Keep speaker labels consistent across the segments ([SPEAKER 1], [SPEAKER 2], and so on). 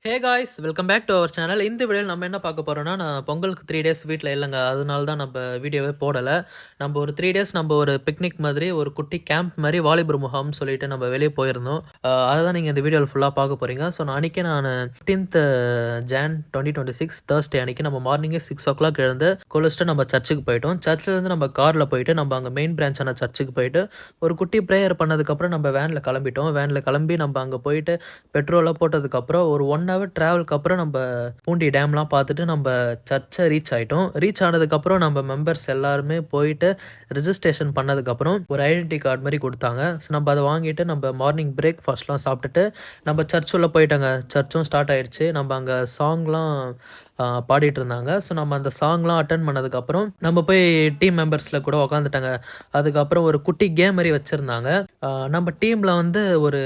[SPEAKER 1] Hey guys, welcome back to our channel. இந்த வீடியோவில் நம்ம என்ன பார்க்க போகிறோம்னா, நான் பொங்கலுக்கு 3 டேஸ் வீட்டில் இல்லைங்க. அதனால தான் நம்ம வீடியோவே போடலை. நம்ம ஒரு 3 டேஸ் நம்ம ஒரு பிக்னிக் மாதிரி, ஒரு குட்டி கேம்ப் மாதிரி, வாலிபர் முகாம்னு சொல்லிட்டு நம்ம வெளியே போயிருந்தோம். அதை தான் நீங்கள் இந்த வீடியோவில் ஃபுல்லாக பார்க்க போகிறீங்க. ஸோ அன்றைக்கி நான் 15th Jan 2026 Thursday அன்றைக்கி நம்ம மார்னிங்கே 6 o'clock எழுந்து குளிச்சுட்டு நம்ம சர்ச்சுக்கு போயிட்டோம். சர்ச்சிலேருந்து நம்ம காரில் போயிட்டு நம்ம அங்கே மெயின் பிரான்ச்சான சர்ச்சுக்கு போயிட்டு ஒரு குட்டி ப்ரேயர் பண்ணதுக்கப்புறம் நம்ம வேனில் கிளம்பிட்டோம். வேனில் கிளம்பி நம்ம அங்கே போயிட்டு பெட்ரோலாம் போட்டதுக்கப்புறம் ஒரு 1 hour ட்ராவலுக்கு அப்புறம் நம்ம பூண்டி டேம்லாம் பார்த்துட்டு நம்ம சர்ச்சை ரீச் ஆகிட்டோம். ரீச் ஆனதுக்கப்புறம் நம்ம மெம்பர்ஸ் எல்லாருமே போயிட்டு ரிஜிஸ்ட்ரேஷன் பண்ணதுக்கப்புறம் ஒரு ஐடென்டி கார்டு மாதிரி கொடுத்தாங்க. ஸோ நம்ம அதை வாங்கிட்டு நம்ம மார்னிங் பிரேக்ஃபாஸ்ட்லாம் சாப்பிட்டுட்டு நம்ம சர்ச் உள்ள போயிட்டாங்க. சர்ச்சும் ஸ்டார்ட் ஆயிடுச்சு. நம்ம அங்கே சாங்லாம் பாடிட்டு இருந்தாங்க. ஸோ நம்ம அந்த சாங்லாம் அட்டன் பண்ணதுக்கப்புறம் நம்ம போய் டீம் மெம்பர்ஸில் கூட உக்காந்துட்டாங்க. அதுக்கப்புறம் ஒரு குட்டி கேம் மாதிரி வச்சுருந்தாங்க. நம்ம டீமில் வந்து ஒரு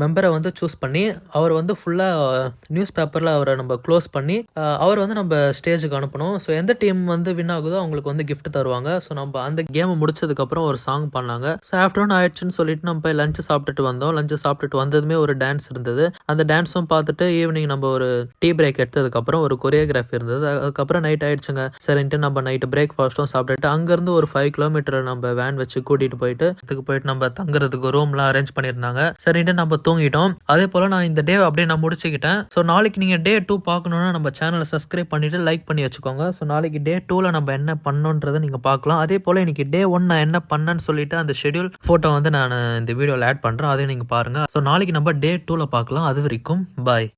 [SPEAKER 1] மெம்பரை வந்து சூஸ் பண்ணி அவர் வந்து ஃபுல்லாக நியூஸ் பேப்பரில் அவரை நம்ம க்ளோஸ் பண்ணி அவர் வந்து நம்ம ஸ்டேஜுக்கு அனுப்பணும். ஸோ எந்த டீம் வந்து வின் ஆகுதோ அவங்களுக்கு வந்து கிஃப்ட் தருவாங்க. ஸோ நம்ம அந்த கேமை முடிச்சதுக்கப்புறம் ஒரு சாங் பண்ணாங்க. ஸோ ஆஃப்டர்நூன் ஆயிடுச்சுன்னு சொல்லிட்டு நம்ம போய் லஞ்சு சாப்பிட்டுட்டு வந்தோம். லஞ்சு சாப்பிட்டுட்டு வந்ததுமே ஒரு டான்ஸ் இருந்தது. அந்த டான்ஸும் பார்த்துட்டு ஈவினிங் நம்ம ஒரு டீ பிரேக் எடுத்ததுக்கப்புறம் ஒரு கொரியோகிராஃபி இருந்தது. அதுக்கப்புறம் நைட் ஆயிடுச்சுங்க. சரின்ட்டு நம்ம நைட்டு பிரேக்ஃபாஸ்ட்டும் சாப்பிட்டுட்டு அங்கேருந்து ஒரு 5 kilometer நம்ம வேன் வச்சு கூட்டிகிட்டு போயிட்டு அதுக்கு போயிட்டு நம்ம தங்குறதுக்கு ரூம்லாம் அரேஞ்ச் பண்ணியிருந்தாங்க. சரின்ட்டு நம்ம தூங்கிட்டோம். அதே போல நான் இந்த டே அப்படியே நான் முடிச்சுக்கிட்டேன். ஸோ நாளைக்கு நீங்கள் டே 2 பார்க்கணுன்னா நம்ம சேனலை சப்ஸ்கிரைப் பண்ணிட்டு லைக் பண்ணி வச்சுக்கோங்க. ஸோ நாளைக்கு டே 2ல் நம்ம என்ன பண்ணோன்றதை நீங்கள் பார்க்கலாம். அதே போல் இன்னைக்கு டே 1 நான் என்ன பண்ணேன்னு சொல்லிட்டு அந்த ஷெட்யூல் ஃபோட்டோ வந்து நான் இந்த வீடியோவில் ஆட் பண்ணுறேன். அதையும் நீங்கள் பாருங்கள். ஸோ நாளைக்கு நம்ம டே 2ல் பார்க்கலாம். அது வரைக்கும் பாய்.